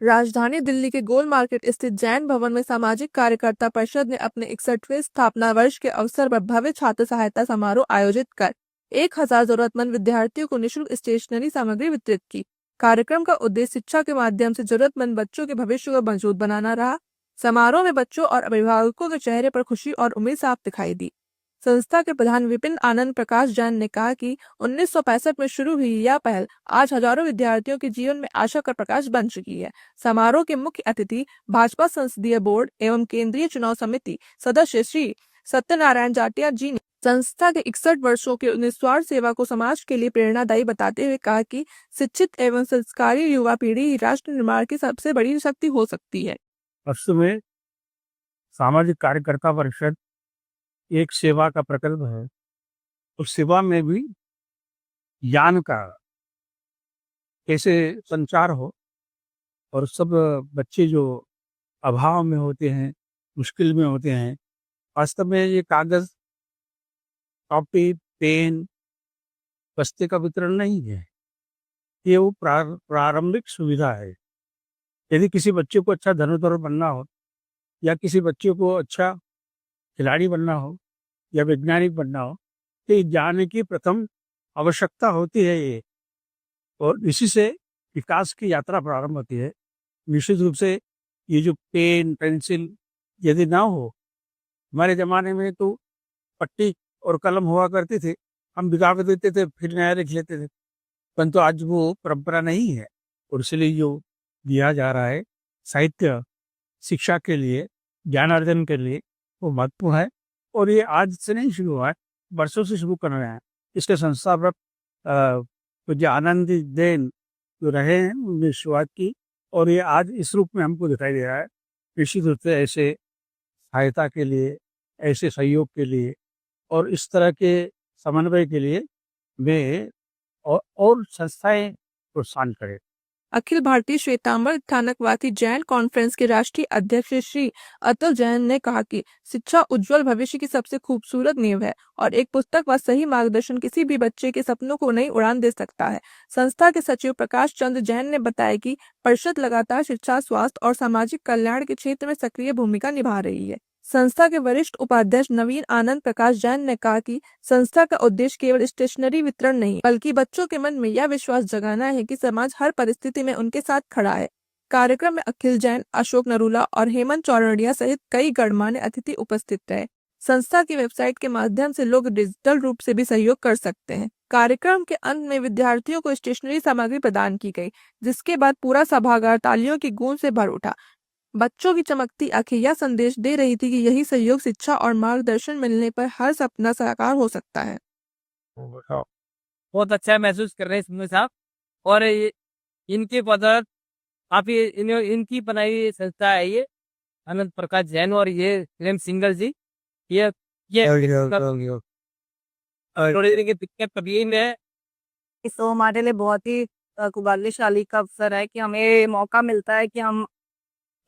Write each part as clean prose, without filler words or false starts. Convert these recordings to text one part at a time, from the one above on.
राजधानी दिल्ली के गोल मार्केट स्थित जैन भवन में सामाजिक कार्यकर्ता परिषद ने अपने 61वें स्थापना वर्ष के अवसर पर भव्य छात्र सहायता समारोह आयोजित कर 1000 जरूरतमंद विद्यार्थियों को निःशुल्क स्टेशनरी सामग्री वितरित की। कार्यक्रम का उद्देश्य शिक्षा के माध्यम से जरूरतमंद बच्चों के भविष्य को मजबूत बनाना रहा। समारोह में बच्चों और अभिभावकों के चेहरे पर खुशी और उम्मीद साफ दिखाई दी। संस्था के प्रधान विपिन आनंद प्रकाश जैन ने कहा कि 1965 में शुरू हुई यह पहल आज हजारों विद्यार्थियों के जीवन में आशा का प्रकाश बन चुकी है। समारोह के मुख्य अतिथि भाजपा संसदीय बोर्ड एवं केंद्रीय चुनाव समिति सदस्य श्री सत्यनारायण जाटिया जी ने संस्था के 61 वर्षों के निस्वार्थ सेवा को समाज के लिए प्रेरणादायी बताते हुए कहा कि शिक्षित एवं संस्कारी युवा पीढ़ी ही राष्ट्र निर्माण की सबसे बड़ी शक्ति हो सकती है। में सामाजिक कार्यकर्ता परिषद एक सेवा का प्रकल्प है। उस सेवा में भी ज्ञान का कैसे संचार हो और सब बच्चे जो अभाव में होते हैं, मुश्किल में होते हैं, वास्तव में ये कागज, कॉपी, पेन, बस्ते का वितरण नहीं है। ये वो प्रारंभिक सुविधा है। यदि किसी बच्चे को अच्छा धनुर्धर बनना हो या किसी बच्चे को अच्छा खिलाड़ी बनना हो या वैज्ञानिक बनना हो, तो ज्ञान की प्रथम आवश्यकता होती है ये, और इसी से विकास की यात्रा प्रारंभ होती है। निश्चित रूप से ये जो पेन, पेंसिल यदि ना हो, हमारे ज़माने में तो पट्टी और कलम हुआ करते थे, हम बिगा के देते थे, फिर नया लिख लेते थे, परंतु आज वो परंपरा नहीं है। और इसलिए जो दिया जा रहा है साहित्य शिक्षा के लिए, ज्ञानार्जन के लिए, वो महत्वपूर्ण है। और ये आज से नहीं शुरू हुआ है, वर्षों से शुरू कर रहे हैं। इसके संस्थापक पूज्य आनंद जैन जो रहे हैं, उन्होंने शुरुआत की और ये आज इस रूप में हमको दिखाई दे रहा है। निश्चित रूप से ऐसे सहायता के लिए, ऐसे सहयोग के लिए और इस तरह के समन्वय के लिए वे और संस्थाएं प्रोत्साहन करें। अखिल भारतीय श्वेतांबर स्थानकवासी जैन कॉन्फ्रेंस के राष्ट्रीय अध्यक्ष श्री अतुल जैन ने कहा कि शिक्षा उज्जवल भविष्य की सबसे खूबसूरत नींव है और एक पुस्तक व सही मार्गदर्शन किसी भी बच्चे के सपनों को नई उड़ान दे सकता है। संस्था के सचिव प्रकाश चंद्र जैन ने बताया कि परिषद लगातार शिक्षा, स्वास्थ्य और सामाजिक कल्याण के क्षेत्र में सक्रिय भूमिका निभा रही है। संस्था के वरिष्ठ उपाध्यक्ष नवीन आनंद प्रकाश जैन ने कहा कि संस्था का उद्देश्य केवल स्टेशनरी वितरण नहीं, बल्कि बच्चों के मन में यह विश्वास जगाना है कि समाज हर परिस्थिति में उनके साथ खड़ा है। कार्यक्रम में अखिल जैन, अशोक नरूला और हेमंत चौरड़िया सहित कई गणमान्य अतिथि उपस्थित रहे। संस्था की वेबसाइट के माध्यम से लोग डिजिटल रूप से भी सहयोग कर सकते हैं। कार्यक्रम के अंत में विद्यार्थियों को स्टेशनरी सामग्री प्रदान की गई, जिसके बाद पूरा सभागार तालियों की गूंज से भर उठा। बच्चों की चमकती आंखें यह संदेश दे रही थी कि यही सहयोग, शिक्षा और मार्गदर्शन मिलने पर हर सपना साकार हो सकता है। बहुत अच्छा महसूस कर रहे हैं सिंधु साहब। और इनके बदौलत काफी इनकी बनाई संस्था है ये आनंद प्रकाश जैन और ये प्रेम सिंगल जी। ये दिक्कत कभी है। तो हमारे लिए बहुत ही कुबालिशाली का अवसर है कि हमें मौका मिलता है कि हम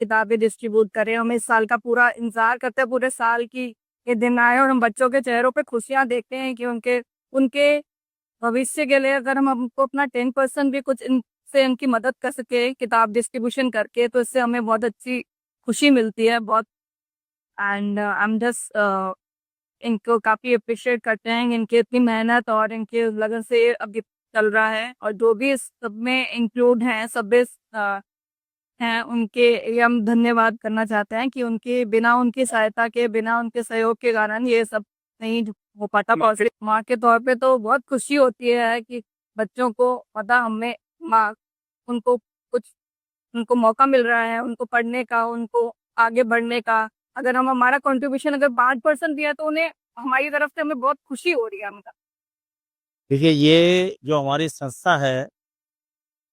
किताबें डिस्ट्रीब्यूट करें। हम इस साल का पूरा इंतजार करते हैं, पूरे साल की ये दिन आए और हम बच्चों के चेहरों पे खुशियां देखते हैं कि उनके भविष्य के लिए अगर हम हमको अपना 10% भी कुछ इनसे इनकी मदद कर सके किताब डिस्ट्रीब्यूशन करके, तो इससे हमें बहुत अच्छी खुशी मिलती है बहुत। एंड आई एम जस्ट इनको काफ़ी अप्रिशिएट करते हैं, इनकी इतनी मेहनत और इनके लगन से अभी चल रहा है। और जो भी इस सब में इंक्लूड हैं, सब हैं, उनके ये हम धन्यवाद करना चाहते हैं कि उनके बिना, उनकी सहायता के बिना, उनके सहयोग के कारण ये सब नहीं हो पाता पॉसिबल। माँ के तौर पे तो बहुत खुशी होती है कि बच्चों को पता हमें माँ उनको कुछ उनको मौका मिल रहा है, उनको पढ़ने का, उनको आगे बढ़ने का। अगर हम हमारा कंट्रीब्यूशन अगर 5% दिया तो उन्हें हमारी तरफ से हमें बहुत खुशी हो रही है। हमें देखिए, ये जो हमारी संस्था है,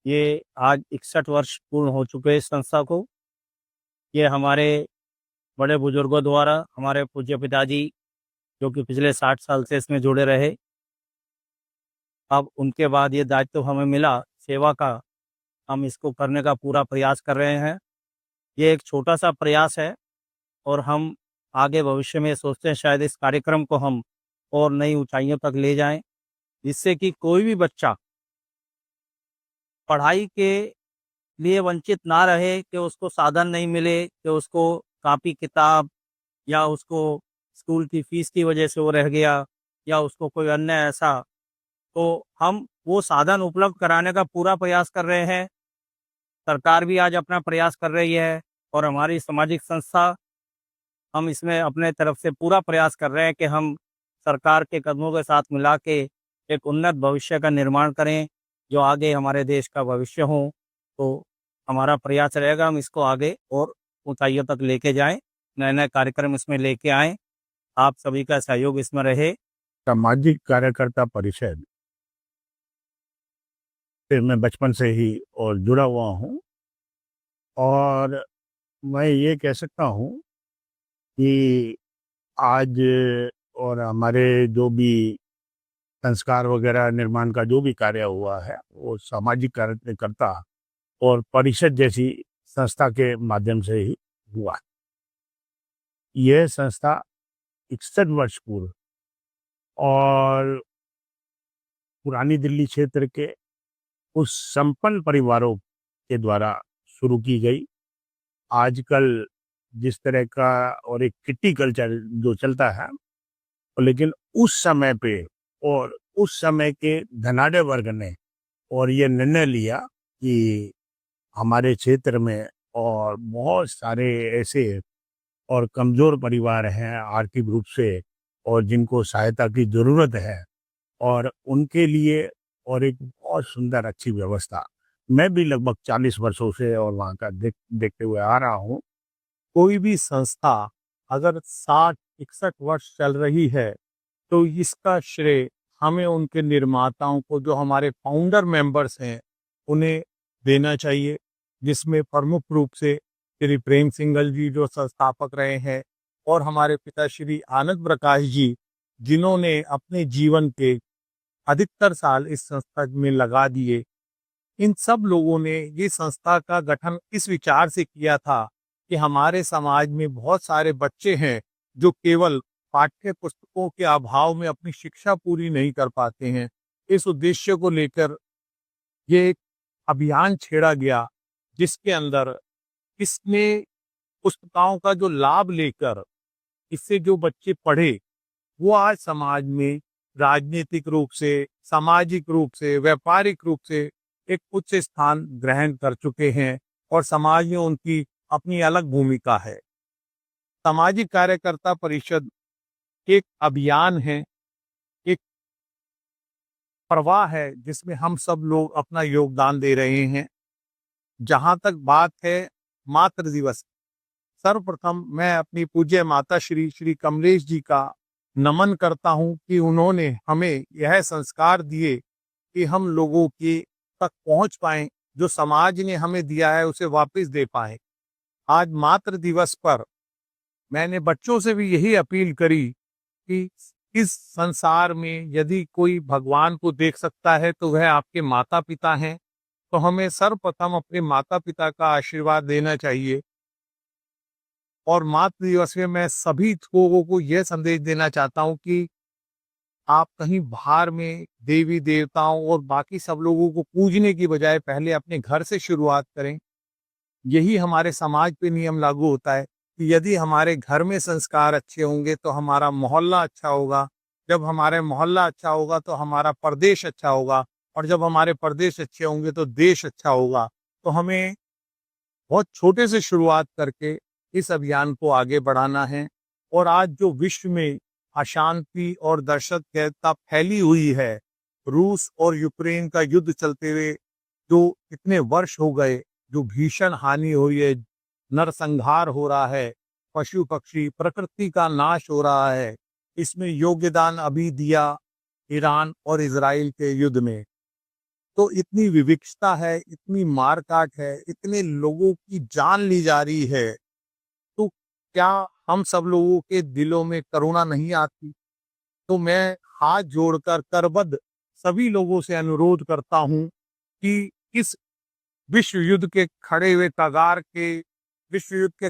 ये आज 61 वर्ष पूर्ण हो चुके हैं इस संस्था को। ये हमारे बड़े बुजुर्गों द्वारा, हमारे पूज्य पिताजी जो कि पिछले 60 साल से इसमें जुड़े रहे, अब उनके बाद ये दायित्व हमें मिला सेवा का, हम इसको करने का पूरा प्रयास कर रहे हैं। ये एक छोटा सा प्रयास है और हम आगे भविष्य में सोचते हैं शायद इस कार्यक्रम को हम और नई ऊंचाइयों तक ले जाएं, जिससे कि कोई भी बच्चा पढ़ाई के लिए वंचित ना रहे, कि उसको साधन नहीं मिले, कि उसको कॉपी किताब या उसको स्कूल की फीस की वजह से वो रह गया या उसको कोई अन्य ऐसा, तो हम वो साधन उपलब्ध कराने का पूरा प्रयास कर रहे हैं। सरकार भी आज अपना प्रयास कर रही है और हमारी सामाजिक संस्था, हम इसमें अपने तरफ से पूरा प्रयास कर रहे हैं कि हम सरकार के कदमों के साथ मिला के एक उन्नत भविष्य का निर्माण करें, जो आगे हमारे देश का भविष्य हो। तो हमारा प्रयास रहेगा, हम इसको आगे और ऊंचाइयों तक लेके जाएं, नए नए कार्यक्रम इसमें लेके आएं। आप सभी का सहयोग इसमें रहे। सामाजिक कार्यकर्ता परिषद से मैं बचपन से ही और जुड़ा हुआ हूँ, और मैं ये कह सकता हूँ कि आज और हमारे जो भी संस्कार वगैरह निर्माण का जो भी कार्य हुआ है, वो सामाजिक कार्यकर्ता और परिषद जैसी संस्था के माध्यम से ही हुआ। यह संस्था 61 वर्ष पूर्व और पुरानी दिल्ली क्षेत्र के उस संपन्न परिवारों के द्वारा शुरू की गई। आजकल जिस तरह का और एक किट्टी कल्चर जो चलता है, लेकिन उस समय पे और उस समय के धनाढ़ वर्ग ने और ये निर्णय लिया कि हमारे क्षेत्र में और बहुत सारे ऐसे और कमज़ोर परिवार हैं आर्थिक रूप से और जिनको सहायता की ज़रूरत है, और उनके लिए और एक बहुत सुंदर अच्छी व्यवस्था। मैं भी लगभग 40 वर्षों से और वहाँ का देखते हुए आ रहा हूँ। कोई भी संस्था अगर 60-61 वर्ष चल रही है, तो इसका श्रेय हमें उनके निर्माताओं को, जो हमारे फाउंडर मेंबर्स हैं, उन्हें देना चाहिए, जिसमें प्रमुख रूप से श्री प्रेम सिंगल जी जो संस्थापक रहे हैं, और हमारे पिता श्री आनंद प्रकाश जी, जिन्होंने अपने जीवन के अधिकतर साल इस संस्था में लगा दिए। इन सब लोगों ने ये संस्था का गठन इस विचार से किया था कि हमारे समाज में बहुत सारे बच्चे हैं जो केवल पाठ्य पुस्तकों के अभाव में अपनी शिक्षा पूरी नहीं कर पाते हैं। इस उद्देश्य को लेकर ये एक अभियान छेड़ा गया, जिसके अंदर इसने पुस्तकों का जो लाभ लेकर इससे जो बच्चे पढ़े, वो आज समाज में राजनीतिक रूप से, सामाजिक रूप से, व्यापारिक रूप से एक उच्च स्थान ग्रहण कर चुके हैं और समाज में उनकी अपनी अलग भूमिका है। सामाजिक कार्यकर्ता परिषद एक अभियान है, एक प्रवाह है, जिसमें हम सब लोग अपना योगदान दे रहे हैं। जहां तक बात है मातृ दिवस, सर्वप्रथम मैं अपनी पूज्य माता श्री कमलेश जी का नमन करता हूं कि उन्होंने हमें यह संस्कार दिए कि हम लोगों के तक पहुंच पाएं, जो समाज ने हमें दिया है उसे वापस दे पाएं। आज मातृ दिवस पर मैंने बच्चों से भी यही अपील करी कि इस संसार में यदि कोई भगवान को देख सकता है तो वह आपके माता पिता हैं। तो हमें सर्वप्रथम अपने माता पिता का आशीर्वाद देना चाहिए। और मातृ दिवस में मैं सभी लोगों को यह संदेश देना चाहता हूं कि आप कहीं बाहर में देवी देवताओं और बाकी सब लोगों को पूजने की बजाय पहले अपने घर से शुरुआत करें। यही हमारे समाज पे नियम लागू होता है कि यदि हमारे घर में संस्कार अच्छे होंगे तो हमारा मोहल्ला अच्छा होगा, जब हमारे मोहल्ला अच्छा होगा तो हमारा प्रदेश अच्छा होगा, और जब हमारे प्रदेश अच्छे होंगे तो देश अच्छा होगा। तो हमें बहुत छोटे से शुरुआत करके इस अभियान को आगे बढ़ाना है। और आज जो विश्व में अशांति और दहशतगर्दता फैली हुई है, रूस और यूक्रेन का युद्ध चलते हुए जो इतने वर्ष हो गए, जो भीषण हानि हुई है, नरसंहार हो रहा है, पशु पक्षी प्रकृति का नाश हो रहा है, इसमें योगदान अभी दिया ईरान और इजराइल के युद्ध में। तो इतनी विवक्षता है, इतनी मारकाट है, इतने लोगों की जान ली जा रही है, तो क्या हम सब लोगों के दिलों में करुणा नहीं आती? तो मैं हाथ जोड़कर करबद्ध सभी लोगों से अनुरोध करता हूं कि इस विश्व युद्ध के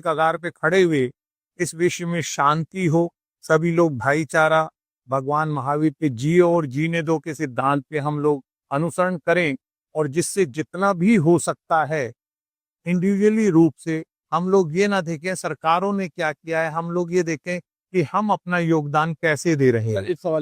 कगार पे खड़े हुए इस विश्व में शांति हो, सभी लोग भाईचारा, भगवान महावीर के जियो और जीने दो के सिद्धांत पे हम लोग अनुसरण करें, और जिससे जितना भी हो सकता है इंडिविजुअली रूप से हम लोग ये ना देखें सरकारों ने क्या किया है, हम लोग ये देखें कि हम अपना योगदान कैसे दे रहे हैं। इस सवाल